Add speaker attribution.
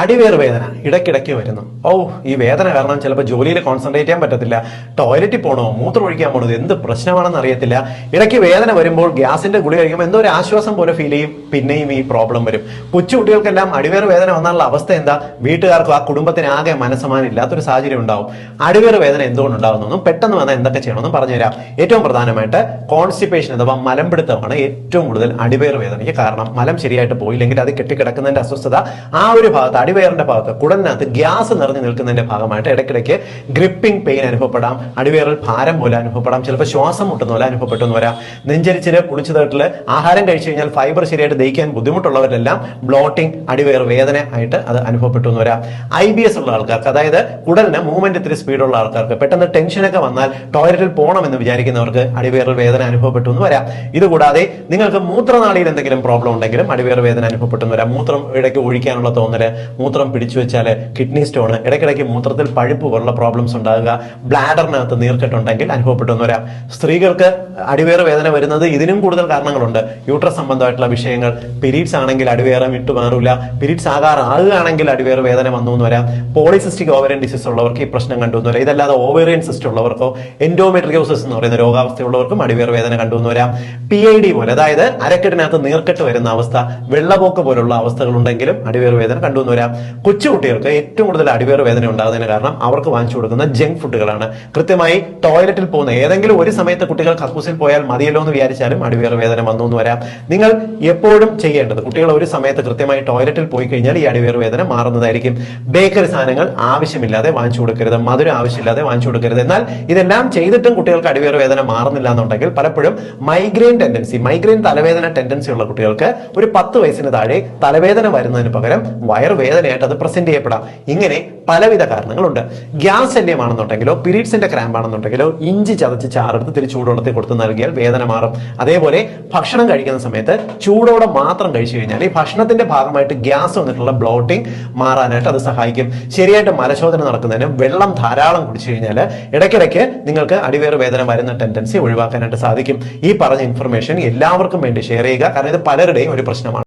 Speaker 1: അടിവേറ് വേദന ഇടയ്ക്കിടയ്ക്ക് വരുന്നു. ഈ വേദന കാരണം ചിലപ്പോൾ ജോലിയിൽ കോൺസെൻട്രേറ്റ് ചെയ്യാൻ പറ്റത്തില്ല, ടോയ്ലറ്റിൽ പോകണോ മൂത്രം ഒഴിക്കാൻ പോകണോ, എന്ത് പ്രശ്നമാണെന്ന് അറിയത്തില്ല. ഇടയ്ക്ക് വേദന വരുമ്പോൾ ഗ്യാസിന്റെ ഗുളി കഴിക്കുമ്പോൾ എന്തോ ഒരു ആശ്വാസം പോലെ ഫീൽ ചെയ്യും, പിന്നെയും ഈ പ്രോബ്ലം വരും. കൊച്ചുകുട്ടികൾക്കെല്ലാം അടിവേറ് വേദന വന്നാലുള്ള അവസ്ഥ എന്താ? വീട്ടുകാർക്കും ആ കുടുംബത്തിന് ആകെ മനസ്സമാനം ഇല്ലാത്തൊരു സാഹചര്യം ഉണ്ടാവും. അടിവേറ് വേദന എന്തുകൊണ്ട് ഉണ്ടാകുന്നു, പെട്ടെന്ന് വന്നാൽ എന്തൊക്കെ ചെയ്യണമെന്നും പറഞ്ഞുതരാം. ഏറ്റവും പ്രധാനമായിട്ട് കോൺസ്റ്റിപ്പേഷൻ അഥവാ മലംപിടുത്തമാണ് ഏറ്റവും കൂടുതൽ അടിവേറ് വേദനയ്ക്ക് കാരണം. മലം ശരിയായിട്ട് പോയില്ലെങ്കിൽ അത് കെട്ടിക്കിടക്കുന്നതിന്റെ അസ്വസ്ഥത ആ ഒരു ഭാഗത്ത് അടിവയറിന്റെ ഭാഗത്ത് കുടലിനകത്ത് ഗ്യാസ് നിറഞ്ഞു നിൽക്കുന്നതിന്റെ ഭാഗമായിട്ട് ഇടയ്ക്കിടയ്ക്ക് ഗ്രിപ്പിംഗ് പെയിൻ അനുഭവപ്പെടാം, അടിവയറിൽ ഭാരം പോലെ അനുഭവപ്പെടാം, ചിലപ്പോൾ ശ്വാസം മുട്ടുന്ന പോലെ അനുഭവപ്പെട്ടെന്ന് വരാം. നെഞ്ചരിച്ചില് കുളിച്ചതട്ടില് ആഹാരം കഴിച്ചു കഴിഞ്ഞാൽ ഫൈബർ ശരിയായിട്ട് ദഹിക്കാൻ ബുദ്ധിമുട്ടുള്ളവരെല്ലാം ബ്ലോട്ടിംഗ് അടിവയർ വേദന ആയിട്ട് അത് അനുഭവപ്പെട്ടു എന്ന് വരാം. IBS ഉള്ള ആൾക്കാർക്ക്, അതായത് കുടലിന് മൂവ്മെന്റ് ഇത്തിരി സ്പീഡുള്ള ആൾക്കാർക്ക്, പെട്ടെന്ന് ടെൻഷനൊക്കെ വന്നാൽ ടോയ്ലറ്റിൽ പോകണമെന്ന് വിചാരിക്കുന്നവർക്ക് അടിവയറിൽ വേദന അനുഭവപ്പെട്ടു എന്ന് വരാം. ഇതുകൂടാതെ നിങ്ങൾക്ക് മൂത്രനാളിയിൽ എന്തെങ്കിലും പ്രോബ്ലം ഉണ്ടെങ്കിലും അടിവയർ വേദന അനുഭവപ്പെട്ടു എന്ന് വരാം. മൂത്രം ഇടയ്ക്ക് ഒഴിക്കാനുള്ള തോന്നല്, മൂത്രം പിടിച്ചു വെച്ചാൽ കിഡ്നി സ്റ്റോൺ, ഇടയ്ക്കിടയ്ക്ക് മൂത്രത്തിൽ പഴുപ്പ് പോലുള്ള പ്രോബ്ലംസ് ഉണ്ടാകുക, ബ്ലാഡറിനകത്ത് നീർക്കെട്ടുണ്ടെങ്കിൽ അനുഭവപ്പെട്ടു എന്ന് വരാം. സ്ത്രീകൾക്ക് അടിവേറ് വേദന വരുന്നത് ഇതിനും കൂടുതൽ കാരണങ്ങളുണ്ട്. യൂട്രസ് സംബന്ധമായിട്ടുള്ള വിഷയങ്ങൾ, പീരീഡ്സ് ആണെങ്കിൽ അടിവേറെ വിട്ടുമാറില്ല, പീരീഡ്സ് ആകുകയാണെങ്കിൽ അടിവേറ് വേദന വന്നു എന്ന് വരാം. പോളിസിസ്റ്റിക് ഓവറിയൻ ഡിസീസ് ഉള്ളവർക്ക് ഈ പ്രശ്നം കണ്ടു എന്ന് വരാം. ഇതല്ലാതെ ഓവേറിയൻ സിസ്റ്റ് ഉള്ളവർക്കോ എൻഡോമെട്രിയോസിസ് എന്ന് പറയുന്ന രോഗാവസ്ഥയുള്ളവർക്കും അടിവേറ് വേദന കണ്ടു എന്ന് വരാം. PID പോലെ, അതായത് അരക്കെട്ടിനകത്ത് നീർക്കെട്ട് വരുന്ന അവസ്ഥ, വെള്ളപോക്ക് പോലുള്ള അവസ്ഥകൾ ഉണ്ടെങ്കിലും അടിവേറ് വേദന കണ്ടു എന്ന് വരാം. കൊച്ചുകുട്ടികൾക്ക് ഏറ്റവും കൂടുതൽ അടിവേറ് വേദന ഉണ്ടാകുന്നതിന് കാരണം അവർക്ക് വാങ്ങിച്ചു കൊടുക്കുന്ന ജങ്ക് ഫുഡുകളാണ്. കൃത്യമായി ടോയ്ലറ്റിൽ പോകുന്ന ഏതെങ്കിലും ഒരു സമയത്ത് കുട്ടികൾ കക്കൂസിൽ പോയാൽ മതിയല്ലോ എന്ന് വിചാരിച്ചാലും അടിവേറ് വേദന വന്നു എന്ന് വരാം. നിങ്ങൾ എപ്പോഴും ചെയ്യേണ്ടത്, കുട്ടികൾ ഒരു സമയത്ത് കൃത്യമായി ടോയ്ലറ്റിൽ പോയി കഴിഞ്ഞാൽ ഈ അടിവേറ് വേദന മാറുന്നതായിരിക്കും. ബേക്കറി സാധനങ്ങൾ ആവശ്യമില്ലാതെ വാങ്ങിച്ചു കൊടുക്കരുത്, മധുരം ആവശ്യമില്ലാതെ വാങ്ങിച്ചു കൊടുക്കരുത്. എന്നാൽ ഇതെല്ലാം ചെയ്തിട്ടും കുട്ടികൾക്ക് അടിവേറ് വേദന മാറുന്നില്ല എന്നുണ്ടെങ്കിൽ പലപ്പോഴും മൈഗ്രെയിൻ തലവേദന ടെൻഡൻസി ഉള്ള കുട്ടികൾക്ക് ഒരു 10 വയസ്സിന് താഴെ തലവേദന വരുന്നതിന് പകരം വയറുവേദനയായിട്ട് അത് പ്രസന്റ് ചെയ്യപ്പെടാം. ഇങ്ങനെ പലവിധ കാരണങ്ങളുണ്ട്. ഗ്യാസ് ശല്യമാണെന്നുണ്ടെങ്കിലോ പീരീഡ്സിന്റെ ക്രാമ്പ് ആണെന്നുണ്ടെങ്കിലോ ഇഞ്ചി ചതച്ച് ചാറെടുത്ത് തിരി ചൂടുവെള്ളത്തിൽ കൊടുത്ത് നൽകിയാൽ വേദന മാറും. അതേപോലെ ഭക്ഷണം കഴിക്കുന്ന സമയത്ത് ചൂടോടെ മാത്രം കഴിച്ചു കഴിഞ്ഞാൽ ഈ ഭക്ഷണത്തിന്റെ ഭാഗമായിട്ട് ഗ്യാസ് വന്നിട്ടുള്ള ബ്ലോട്ടിംഗ് മാറാനായിട്ട് അത് സഹായിക്കും. ശരിയായിട്ട് മലശോധന നടക്കുന്നതിന് വെള്ളം ധാരാളം കുടിച്ചു കഴിഞ്ഞാൽ ഇടയ്ക്കിടയ്ക്ക് നിങ്ങൾക്ക് അടിവേറ് വേദന വരുന്ന ടെൻഡൻസി ഒഴിവാക്കാനായിട്ട് സാധിക്കും. ഈ പറഞ്ഞ ഇൻഫർമേഷൻ എല്ലാവർക്കും വേണ്ടി ഷെയർ ചെയ്യുക, കാരണം ഇത് പലരുടെയും ഒരു പ്രശ്നമാണ്.